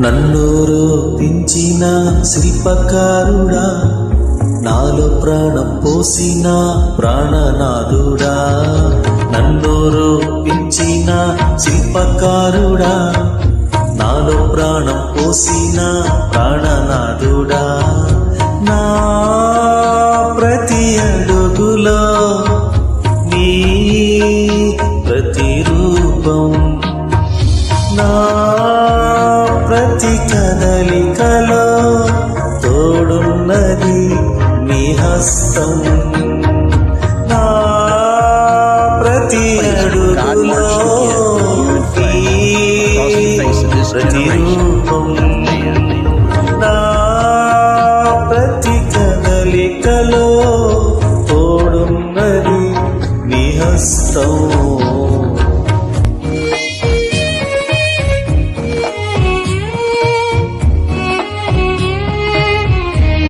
నన్ను రూపించిన శిల్పకారుడా, నాలో ప్రాణం పోసిన ప్రాణనాథుడా. నన్ను రూపించిన శిల్పకారుడా, నాలో ప్రాణం పోసిన ప్రాణనాథుడా. నా ప్రతి అడుగులో నీ ప్రతిరూపం, నా ప్రతి కదలికలో తోడున్నది నీ హస్తం. నా ప్రతి అడుగులో ప్రతిరూపం, నా ప్రతి కదలికలో తోడున్నది నీ హస్తం.